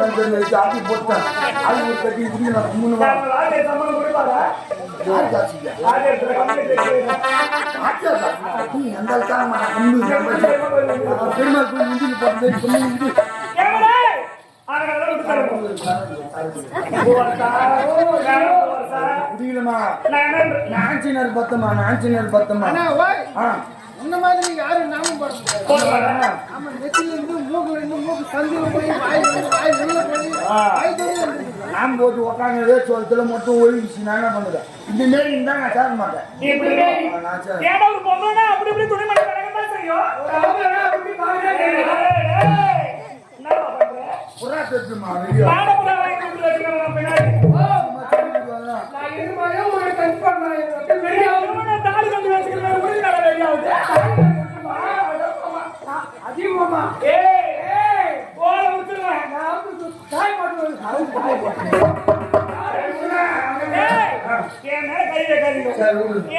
வச்சு ஆட்டி போட்டேன் அது ஒரு கட்டி மூணு பெருமாள் போய் முந்திக்கு போட்டு நாஞ்சினர் பத்தமா இந்த மாதிரி நீங்க யாரும் நாமும் போடுறோம். ஆமா, நெத்தில இருந்து மூக்கு சந்தில போய் வாய் வெளில போய் நாம் போட்டு உட்காந்து வேச்சுவலத்துல மட்டும் ஒழுங்கிச்சு நான் என்ன பண்ணுறேன் இந்த மாரி இருந்தா நான் சேர மாட்டேன்.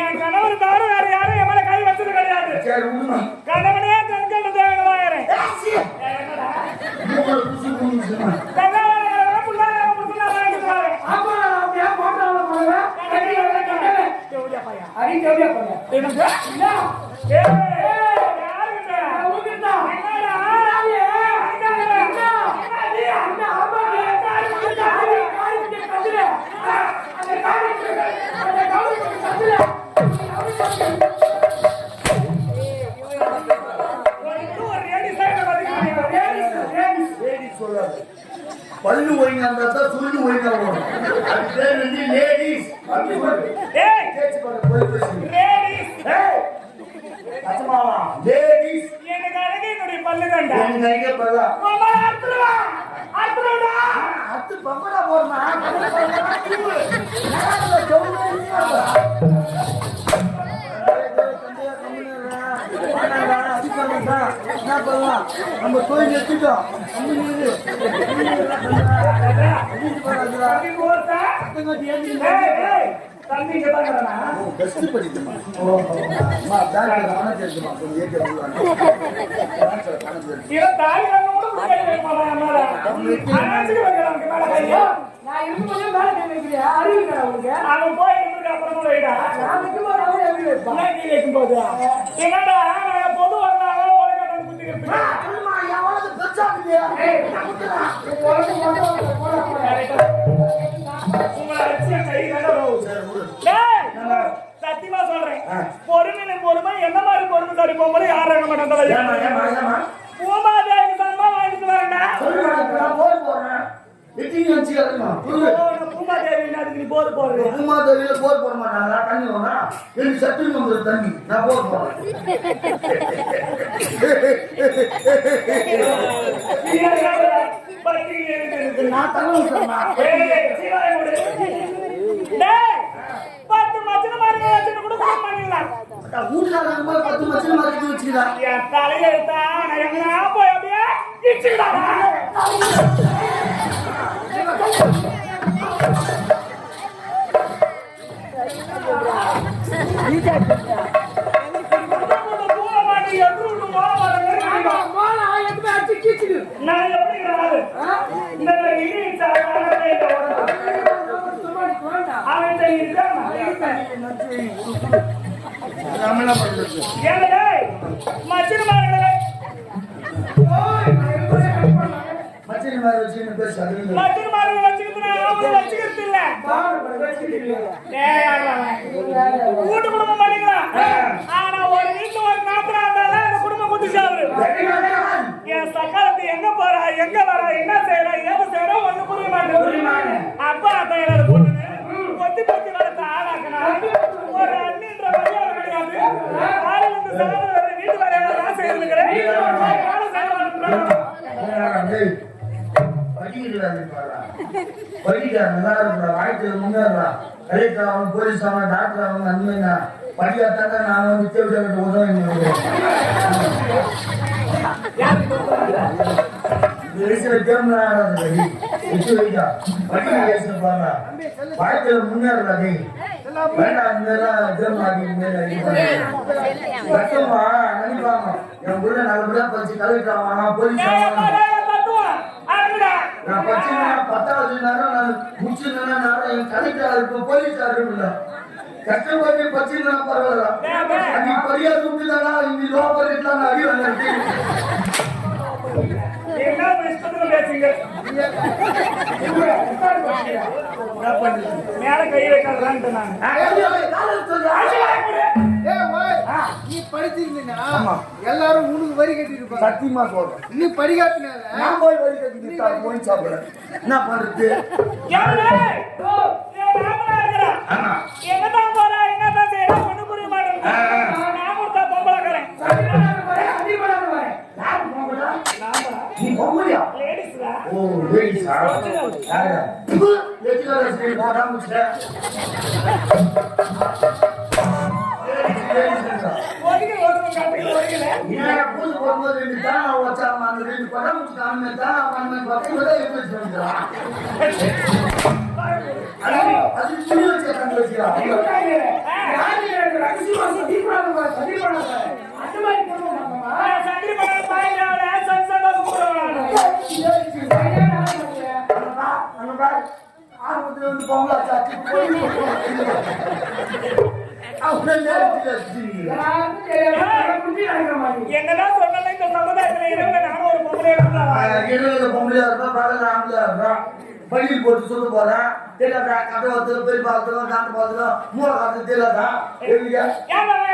என் கணவர் தவிர வேற யாரும் என் மேல கை வச்சது கிடையாது. கணவனே கண்கள் பல்லு ஒழுங்கா இருந்தா சுருண்டு ஒழுங்கா போகணும். அது பேர் வந்து லேடிஸ். எனக்கு அழகு என்னுடைய பல்லு கண்டா அத்து பம்படா போடுமா என்ன பண்ணலாம் நம்ம தொழில் எடுத்துட்டோம் சத்தியமா சொல்றேன், பொறுமை என்ன மாதிரி பொறுமை தடி போகும்போது யாரும் இருக்க மாட்டாங்க. பூமாதேவி சம்பா வாங்கிட்டு வரேன்டா. பூமாதேவி நீ போர் போடுற. பூமாதேவியில போர் போட மாட்டாங்களா? தண்ணி வேணா எனக்கு சத்து வந்து தண்ணி நான் போர் போடுறேன். நான் தகவல் சொன்னா 10 மச்சன மாதிரி வச்சுட்டு கூட பண்ணிடலாம். ஊர்ல 10 மச்சன மாதிரி வச்சுக்கிறா. என் தலையெழுத்தா நான் எங்கனா போய் அப்படியே இடிச்சுடா. நான் எப்படி கூட்டு குடும்பம் பண்ணிக்கலாம். ஆனா ஒரு வீட்டுல ஒரு நாத்திரா இருந்தாலும் அந்த குடும்பம் குட்டி சாப்பிடு. என் சக்காலத்து எங்க போறா எங்க வரா என்ன செய்யறா ஏதோ செய்யறா ஒண்ணு புரிய மாட்டேன். அப்பா அத்தையோட பொண்ணு கொத்தி கொத்தி வளர்த்த ஆளாக்கணும். ஒரு அண்ணின்ற மரியாதை கிடையாது. காலையில இருந்து சாப்பிட வர வீட்டு வேலையை நான் செய்யறேன். போலீஸ் ஆகணும் டாக்டர் ஆகணும் அண்மையா படியாத்தாங்க நான் வந்து தேவையான உதவி வாழ்க்கையில முன்னேறாதே வேண்டாம் என் உள்ள நல்லபடியா படிச்சு கலெக்டர் ஆவானா போலீஸ் ஆவானா நான் படிச்சிருந்தேன் 10வது நேரம் நான் முடிச்சிருந்தேன் என் கலெக்டர் இருக்கும் போலீஸ் இருக்குல்ல கஷ்டப்பட்டு படிச்சிருந்தா பரவாயில்ல நீ படியா தூக்கினா இங்க லோக்கல் எல்லாம் அடி வந்து என்ன இஷ்டத்துல பேசுங்க மேல கை வைக்காதான்ட்டு நான் நீ படிச்சிருந்தீங்கன்னா எல்லாரும் உனக்கு வரி கட்டிருப்பாங்க. சத்தியமா சொல்றேன் நீ படிக்காதனால நான் போய் வரி கட்டிட்டு போய் சாப்பிடுறேன் என்ன பண்றது என்னதான் போறா என்னதான் செய்யறா ஒண்ணு புரிய மாட்டேன் நான் கொடுத்தா பொம்பளைக்காரன் நீ பொம்பளையா லேடிஸ்ரா ஓ லேடிஸா யாரா எதுல சரி போடா முச்ச ஒதுங்க காட்டுங்க ஒதுங்கல நீங்க பூது போடும்போது ரெண்டு தான் வச்சா அந்த ரெண்டு படம் முச்ச காரணமே தான் அவன் பக்கத்துல எப்படி சொல்றா அது புரிய வச்ச கண்டு வச்சிரா யாரு ரகசி வாசி தீபாவளி சதி பண்ணாத அந்த மாதிரி பண்ணுவாங்க சந்திரி பண்ண பாயறாளே சன்சடா குறவாளே அங்க ஆரம்பத்துல வந்து பொங்கலா சாச்சி போய் என்னதான் சொன்னாலும் இந்த சமுதாயத்துல இருந்த நானும் ஒரு பொம்பளையா இருந்தா பொம்பளையா இருக்கா பகல் ஆம்பளையா இருக்கா பள்ளியில் போட்டு சொல்ல போறேன் தெரியலா கதை பார்த்து பெரிய பார்த்து காட்டு பார்த்து மூளை காட்டு தெரியலா எப்படியா என்ன பண்ற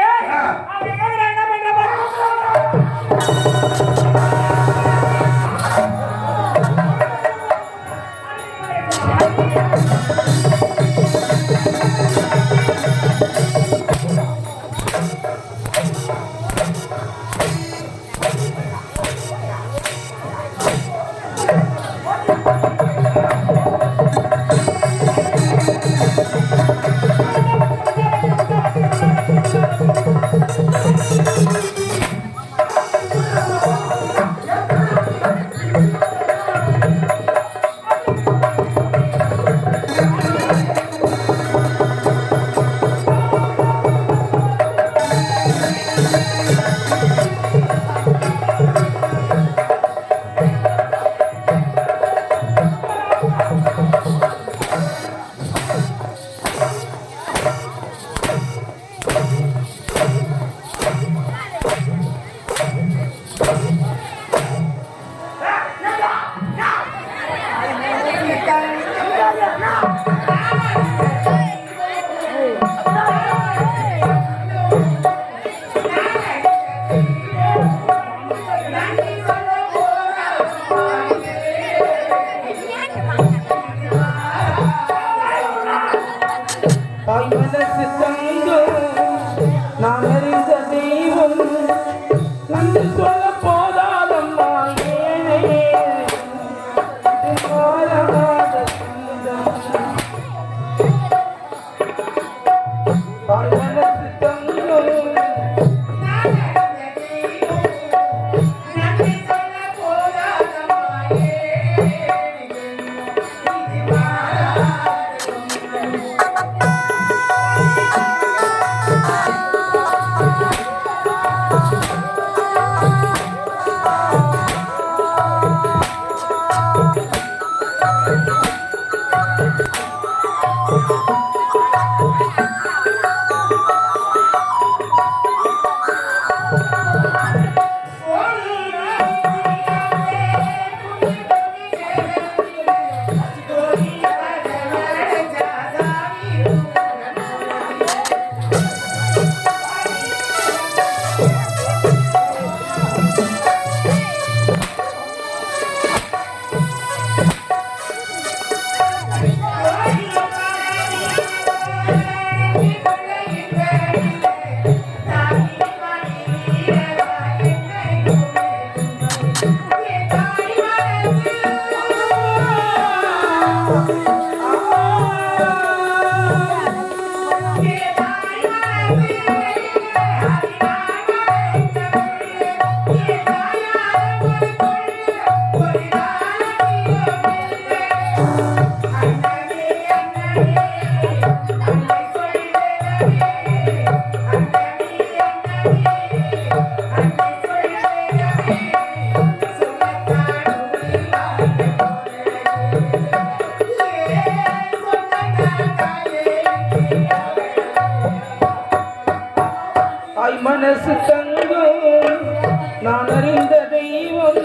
நான் அறிந்த தெய்வம்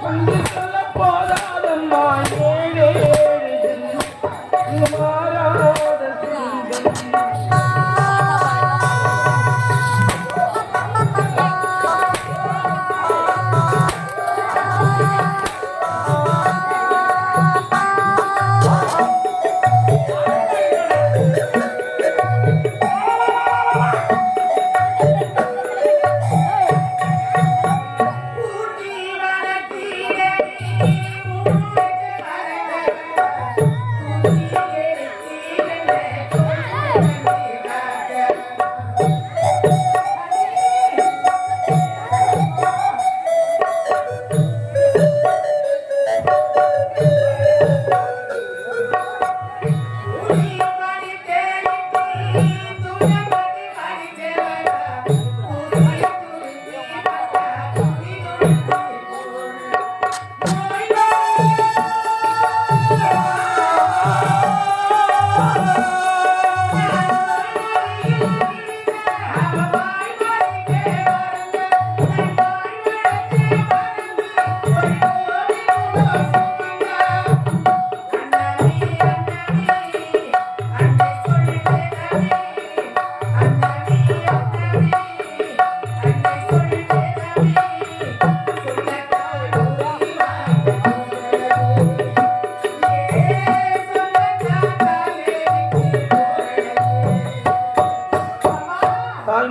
வந்து சொல்ல போதாதம்மா ஏழே மாறாத சொந்தம்.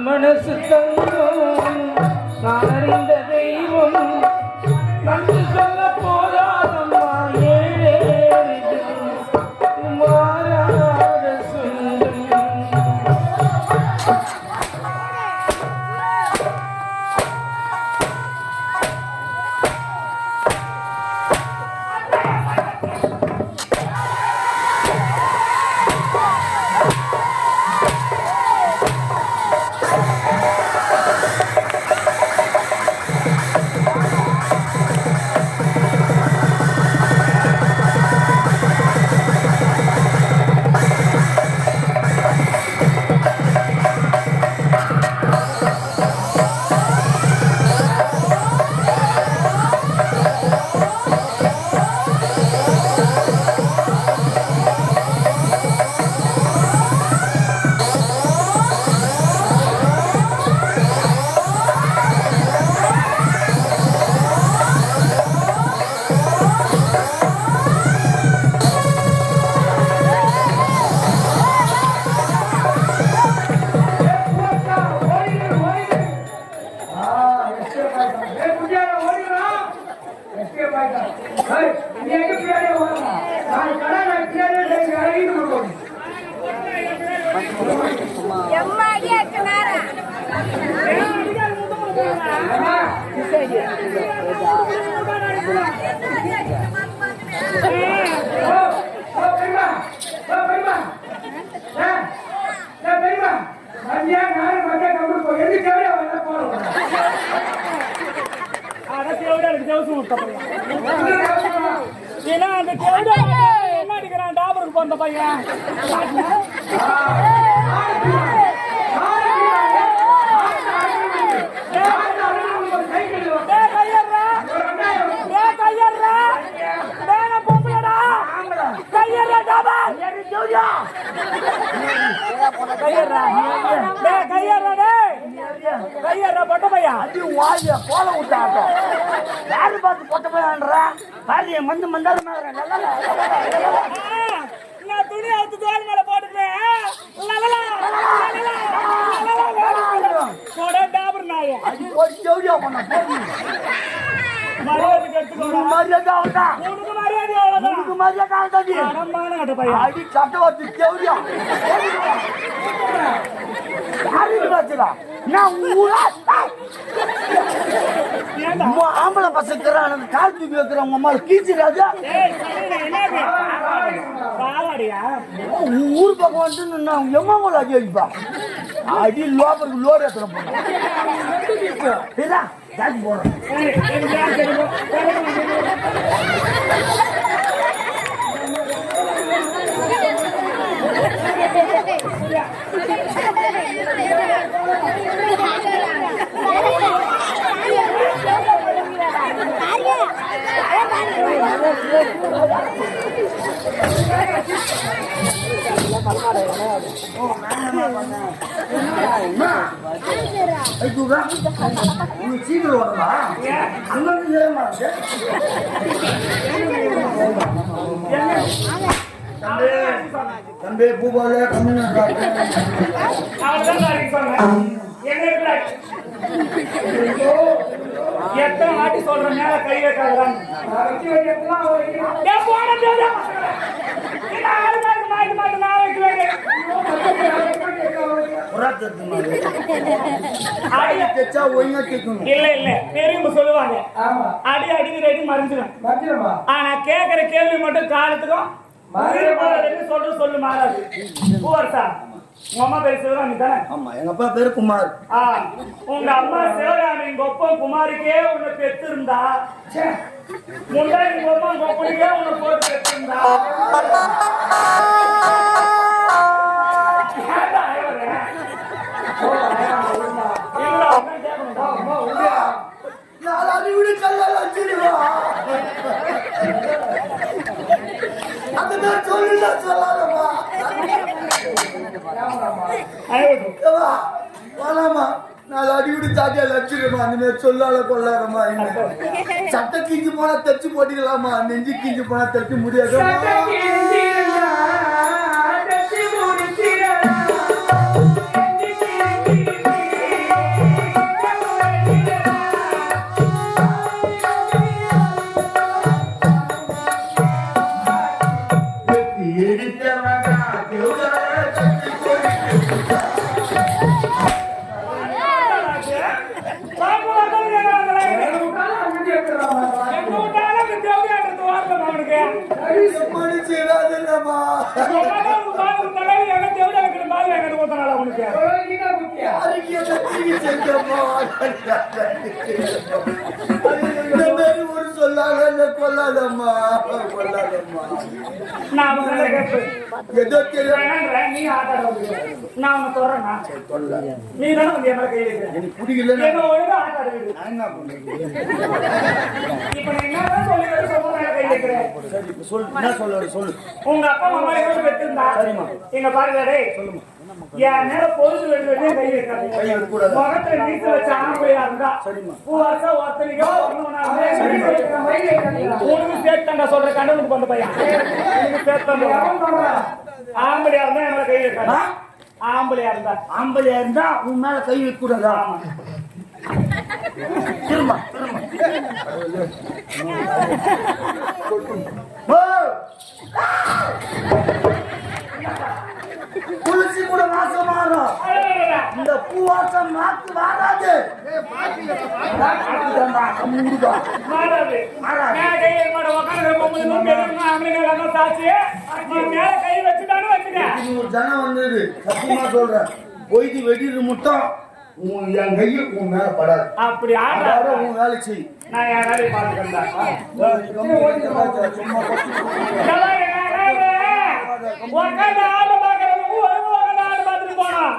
மனசு தங்கம் நான் அறிந்த தெய்வம் நன்றி சொல்ல போதாதம்மா ஏழே மாறாத சொந்தம். ஆம்பளை பசங்க கால் தூக்கி வைக்கிறவங்க அம்மா கீச்சிடாது ஊர் பக்கம் வந்து எம்மாவோட அடி அடிப்பா அடி லோபருக்கு லோர் ஏற்றுற போறேன் Yeah. ஐயா நீ சீக்கிரம் வரமா ஏன்? அங்க இருந்து ஏறமா தம்பி தம்பி பூபால கம்மியா அவர்தான் நாளைக்கு சொன்னேன். எங்க இருக்கிறாய்? எத்தனை வாட்டி சொல்ற மேல கை வைக்காதான் இல்ல இல்ல பெரியவங்க சொல்லுவாங்க அடி அடிக்கு ரெடி மறைஞ்சிடும். ஆனா கேக்குற கேள்வி மட்டும் காலத்துக்கும் சொல்ற சொல்லு மாறாது. பூவரசா உங்க அம்மா பேரு சிவராமி தானே? ஆமா எங்க அப்பா பேரு குமார். உங்க அம்மா சிவராமி உங்க ஒப்பம் குமாருக்கே உன்னை பெத்து இருந்தா முன்னாடி உங்க அம்மா உங்க ஒப்பனுக்கே உன்னை போட்டு பெத்து இருந்தா சட்டை கிஞ்சி போனா தச்சு போட்டுக்கலாமா, நெஞ்சு கிஞ்சி போனா தச்சு முடியாது. ஒரு சொல்லாத கொல்லாதம்மா கொல்லாதம்மா. ஏதோ நீ நான் சொல்றேன் நீ தானே வந்து என்ன கை எனக்கு பிடிக்கல. என்ன இப்ப நீ என்னதான் சொல்லி கை வைக்கிறேன். சொல்லு. உங்க அப்பா அம்மா எவ்வளவு பெற்றிருந்தா எங்க பாருங்க சொல்லுமா என் நேரம் பொழுது வெளியே கை வைக்காது. முகத்துல நீச்சு வச்ச ஆம்பளையா இருந்தா பூவாசா ஒருத்தனைக்கோ உனக்கு சேர்த்தாங்க சொல்ற கண்டனுக்கு பண்ண பையன் சேர்த்தாங்க ஆம்பளையா இருந்தா என்னால கை வைக்காது. ஆம்பளையா இருந்தா உன் மேல கை வைக்க கூடாதா? திரும்ப குளிச்சு கூட வாசம் மாறும். இந்த பூ வாசம் மாத்து மாறாது. ஜனம் வந்தது சத்தியமா சொல்றேன். பொய்தி வெடிது முட்டம் என் கையை உன் மேல படாது. அப்படி ஆடாத உன் வேலை செய். நான் என் வேலையை பார்த்துக்கிறேன். உட்காந்து ஆடு பாக்குறதுக்கு ஆடு பார்த்துட்டு போனோம்.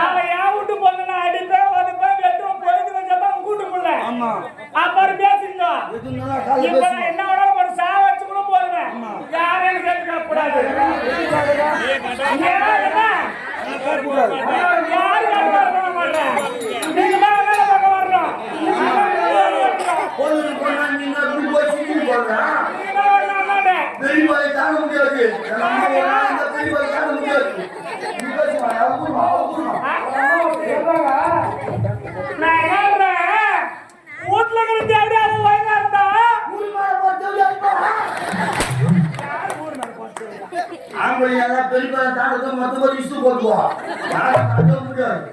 அவன் என் வீட்டு பொண்ணு நான் அடிப்பேன் ஒதுப்பேன் வெட்டுவோம் பொழுது வச்சதான் கூட்டுக்குள்ள அப்புறம் பேசுங்க. இப்ப நான் என்ன விட ஒரு சா வச்சு கூட போடுவேன். யாரையும் கேட்க கூடாது. யாரு கேட்க மாட்டேன். நீங்க தான் வேலை பார்க்க வரணும். பெரியவாளை தாங்க முடியாது. பெரியவாளை தாங்க முடியாது. நான் என்ன வீட்டுல இருந்து அப்படியே அது வாங்க இருந்தா ஆம்பளையெல்லாம் பெரியவாளை தாங்க மற்றபடி இஷ்டு போட்டுவா. யாரும் தாங்க முடியாது.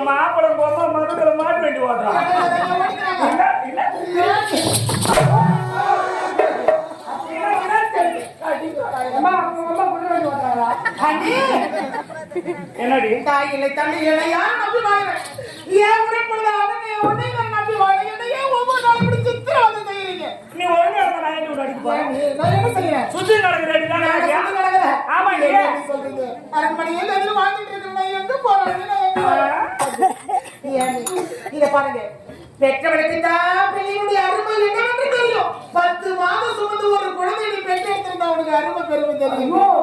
மாப்பிளம் போமா மதுக்களை மாட்ட வேண்டி ஓடுறான். என்னடி தாயிலை தண்ணிகளை யாரும் நம்பி வாங்க. ஏன் உடற்படுத அவனை உடனே நம்பி வாங்க. என்னையே ஒவ்வொரு நாள் இப்படி சித்திரவதை செய்யறீங்க. நீ ஒழுங்கா இருந்தா நான் என்ன அடிக்க போறேன். நான் என்ன செய்யறேன்? சுத்தி நடக்குறேன். ஆமா சொல்றீங்க. அரண்மனையில் எதிரும் வாழ்ந்துட்டு இருக்கேன். எங்க போறேன்? இத பாருங்க. பெற்றவனுக்கு தான் பிள்ளையுடைய அருமை என்னவென்று தெரியும். 10 மாதம் சுமந்து ஒரு குழந்தையை பெற்றெடுத்திருந்தா அவனுக்கு அருமை பெருமை தெரியும்.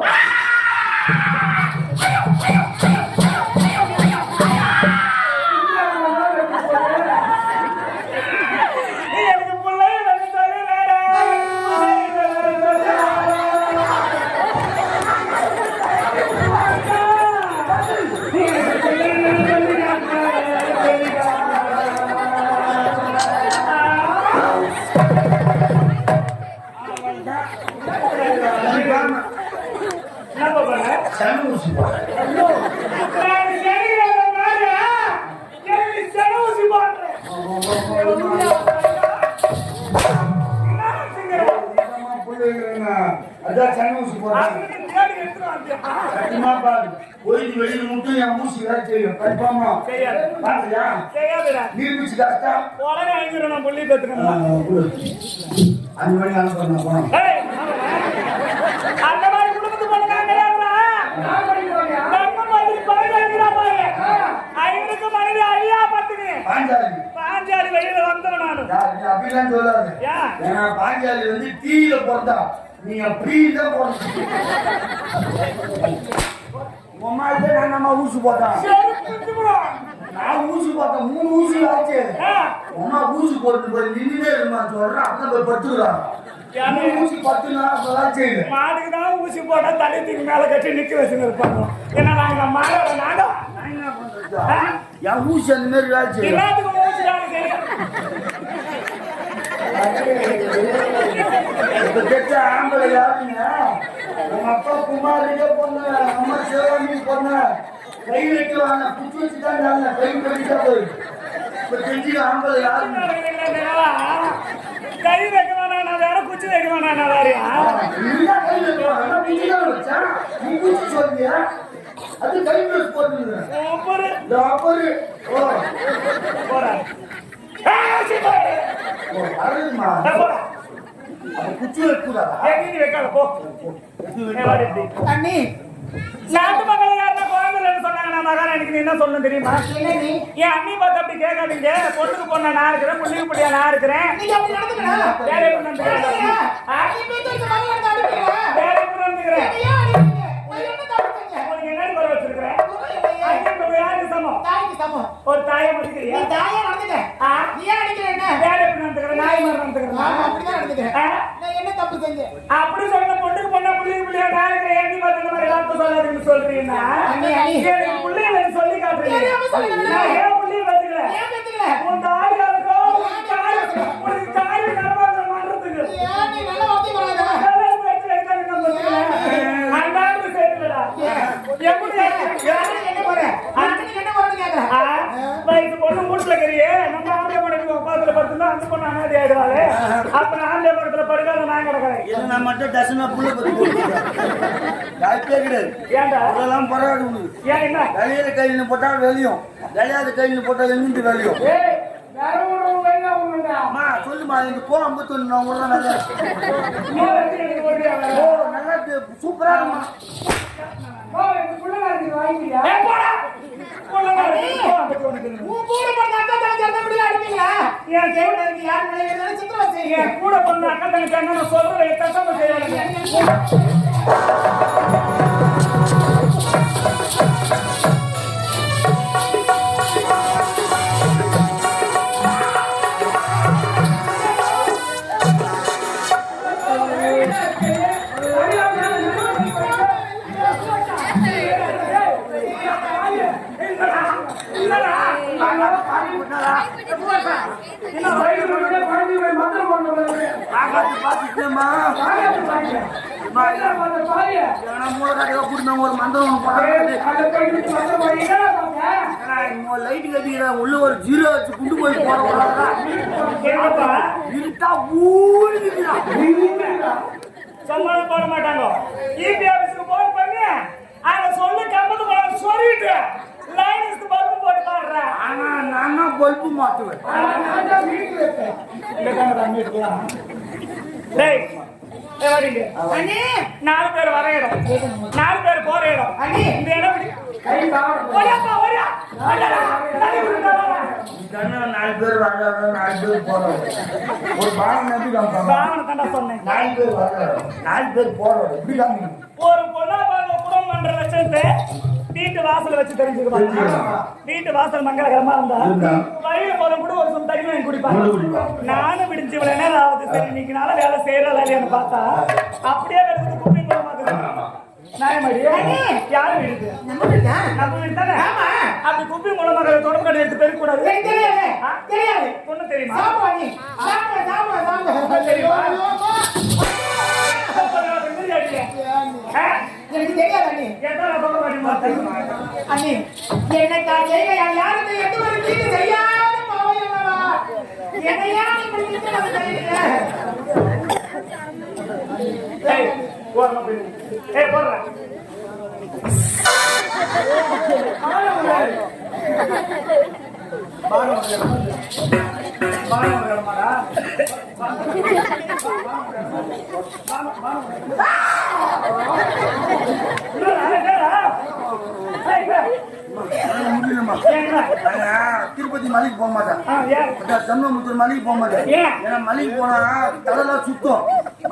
அதான் சனி ஊசி போடுறேன். கோயில் வெளியில் மட்டும் என் ஊசி வேலை செய்யும். கன்ஃபார்மா பாத்தியா? நீர்மிச்சு காஸ்டா உடனே 5 நான் புள்ளி பெற்றுக்கணும். 5 மணி அனுப்பணும் போனோம். அந்த மாதிரி குடும்பத்து பண்ணாங்க நம்ம மாதிரி பழகிறாங்க பாரு. ஐவருக்கு மனைவி அழியா பத்துக்கு பாஞ்சாலி வெளியில வந்தவன் நானு. அப்படிலாம் சொல்லாது. ஏன்னா பாஞ்சாலி வந்து டீல போட்டா நீங்க ஃப்ரீல போடுங்க. உமாதே நம்ம ஊசி போட்டான். நான் ஊசி போட்டேன் 3 ஊசி ஆச்சு. உமா ஊசி போட்டு போய் நின்னுட்டே இருந்தா சொல்றேன். அப்பதான் போய் பட்டுறான். ஊசி 10 நாள் ஆச்சு. மாடுக்கு தான் ஊசி போட்டா தலைக்கு மேல கட்டி நிக்க வச்சுன்னு இருப்பாங்க. ஏன்னா நாங்க மாடோட நாடா என்ன பண்றது? என் ஊசி அந்த மாதிரி ஆச்சு. எல்லாத்துக்கும் ஊசி தான் தெரியும். கெட்ட ஆம்பளை யாருங்க? உங்க அப்பா குமாரிக்க பொண்ணு, அம்மா சிவகாமி பொண்ணு கை வைக்குவாங்க. குச்சி வச்சுட்டாங்க. கை கழிச்சா போய் இப்ப தெரிஞ்சு ஆம்பளை யாருங்க? கை வைக்க வேணாம் நான் வேற குச்சி வைக்க வேணாம் நான் வேறையா? நீதான் கை வைக்குவாங்க. குச்சிதான் வச்சா நீ குச்சி சொல்லியா? அது கை வச்சு போட்டுருங்க. குச்சி வைக்கூடாதா? அண்ணி நாட்டு மக்கள் யாருன்னா குழந்தைன்னு சொன்னாங்க. நான் மகான் எனக்கு நீ என்ன சொல்லணும் தெரியுமா? என் அண்ணி பார்த்து அப்படி கேட்காதீங்க. பொண்ணுக்கு பொண்ணா நான் இருக்கிறேன், புள்ளிக்கு புள்ளியா நான் இருக்கிறேன். நீங்க அப்படி நடந்துக்கணும். வேற எப்படி நடந்துக்கிறேன்? வேற எப்படி நடந்துக்கிறேன்? உங்களுக்கு என்னன்னு குறை வச்சிருக்கிறேன்? யாருக்கு சமம்? ஒரு தாயை மதிக்கிறியா? வேற எப்படி நடந்துக்கிறேன்? நாய் மாதிரி நடந்துக்கிறேன். அப்படி சொன்ன பொண்ணுக்கு பொண்ணா புள்ளிக்கு புள்ளியா நான் இருக்கிறேன். எண்ணி பார்த்து இந்த மாதிரி எல்லாருக்கும் சொல்லாதுன்னு சொல்றீங்கன்னா புள்ளிய சொல்லி காட்டுறீங்க. நான் ஏன் புள்ளிய பார்த்துக்கிறேன்? உன் தாயாருக்கோ உனக்கு தாய் நடமாட்டம் பண்றதுக்கு அந்தாண்டு சேர்த்துடா. எப்படி வயசு பொண்ணு வீட்டுல கறியே நம்ம ஆம்பளை படத்துல பாத்துல படுத்துனா அந்த பொண்ணு அனாதி ஆயிடுவாரு. அப்ப நான் ஆம்பளை படத்துல படுக்காத நான் கிடக்கிறேன். நான் மட்டும் டசனா புள்ள பத்தி போட்டுக்கிறேன். கிடையாது. ஏன்டா அதெல்லாம் பரவாயில்ல. ஏன் என்ன வெளியில கையில போட்டா வெளியும், வெளியாத கையில போட்டா எங்கிட்டு வெளியும். சொல்லுமா இங்க போ 51 நான் விடுறேன். நல்லா சூப்பரா இருக்குமா? கூட பண்ண அக்கா தங்கச்சி சொல்றேன் கஷ்டமா செய்வாங்க. லைட் கட்டிக்கிற உள்ள ஒரு 0 வச்சு குண்டு போய் போட இருட்டா சம்பளம் போட மாட்டாங்க. இபி ஆபீஸ்க்கு போன் பண்ணி அத சொல்லி கம்பத்து போட சொல்லிட்டு லைன்ஸ்க்கு பல்பு போட்டு பாடுறேன். ஆனா நான் பல்பு மாத்துவேன். டேய் அண்ணே 4 பேர் வர இடம் 4 பேர் போற இடம் இந்த இடம் ஓடியாப்பா, ஓடியா. அடடா, தள்ளி விடுடா. கண்ணா 4 பேர் வர்றாங்க, 4 பேர் போறாங்க. ஒரு பாவம் நம்பி காமிப்பாங்க. பாவனை தாண்டா சொன்னேன். 4 பேர் வர்றாங்க, 4 பேர் போறாங்க. இப்படி காமிங்க. ஒரு பொண்ணா பாருங்க குடும்பம் பண்ற லட்சத்தை வீட்டு வாசல் வச்சு தெரிஞ்சுக்க. வீட்டு வாசல் மங்களகரமா இருந்தா வழியில போற கூட ஒரு சொந்த தண்ணி வாங்கி குடிப்பாங்க. நானும் விடிஞ்சு இவ்வளவு நேரம் ஆகுது, சரி இன்னைக்கு நாள வேலை செய்யறா இல்லையான்னு பார்த்தா அப்படியே கிடக்குது குப்பை மூலமா. நாயமாடி யாரு வீடு? நம்ம வீடு தானே. அப்படி குப்பி மூலமாக தொடர்பு கடை எடுத்து பெருக்க கூடாது. தெரியாது. ஒண்ணு தெரியுமா? எனக்கு தெரியாது அண்ணி. அண்ணி என்னக்கா செய்ய யாருக்கு எட்டு ஒரு வீட்டு செய்யாத பாவையவா என்னையா திருப்பதி மலைக்கு போக மாட்டேன், சண்முகமுத்தூர் மலைக்கு போக மாட்டேன். ஏன்னா மலைக்கு போனா தலைலாம் சுத்தம்,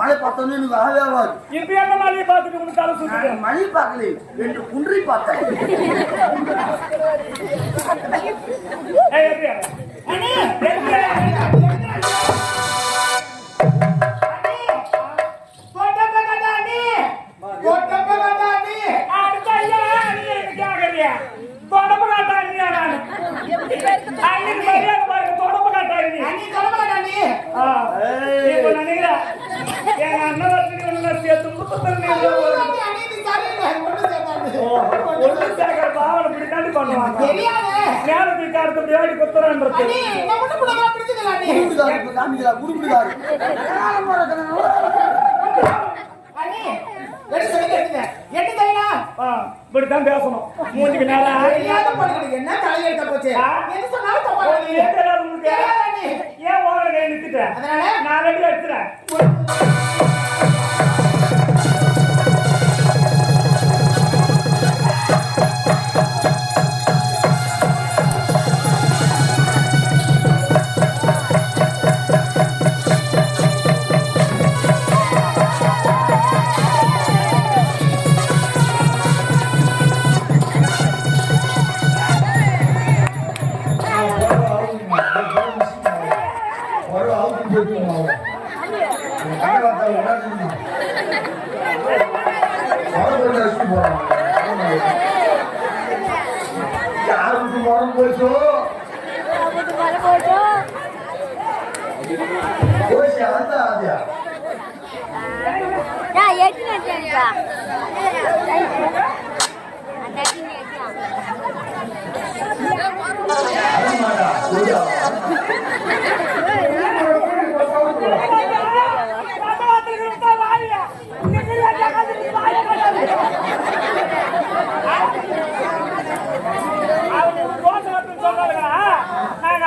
மழை பார்த்தோன்னு எனக்கு ஆகவே ஆகாது. இப்ப என்ன மலையை பார்த்துட்டு தலை சுத்தம்? மழை பார்க்கல, 2 குன்றி பார்த்தேன். இப்படித்தான் பேசணும். மூஞ்சுக்கு நேரம் என்ன தலையெழுத்த போச்சு? ஏன் ஓவர கை நிறுத்திட்டேன்? நான் ரெடி எடுத்துறேன்.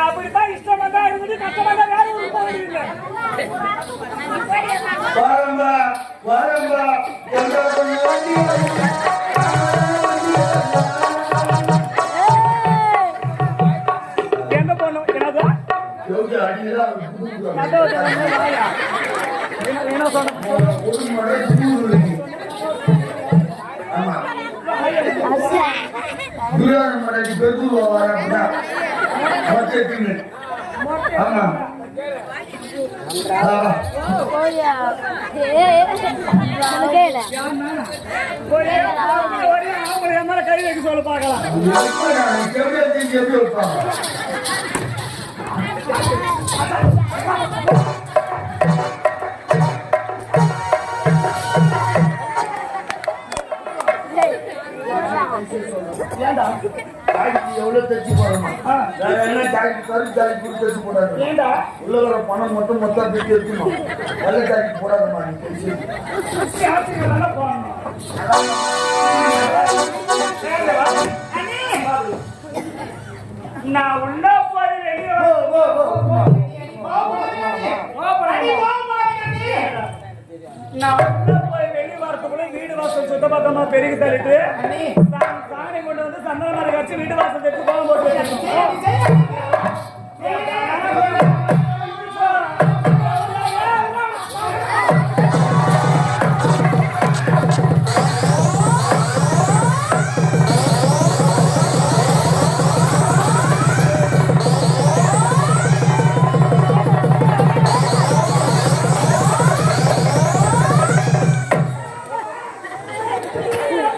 அப்படித்தான் இஷ்டமா தான் இருக்குது, கஷ்டமா தான் வேற ஊருக்கு போக வேண்டியதில்லை. எங்க போனோம்? என்னது என்ன சொன்ன? கை வைக்க சொல்ல பார்க்கலாம். எவ்வளவு தச்சு போடணும்? தச்சு போடாது. உள்ள வர பணம் மட்டும் மொத்தம் பேசி இருக்கணும். வெள்ள தாக்கி போடாதமா. நான் உள்ள போய் வெளியே நான் உள்ள போய் வெளியே வரத்துக்குள்ள வீடு வாசல் சுத்தம் பக்கமா பெருகி தள்ளிட்டு சாணி கொண்டு வந்து சந்தன மரம் கட்சி வீட்டு வாசல் எடுத்து கோலம் போட்டு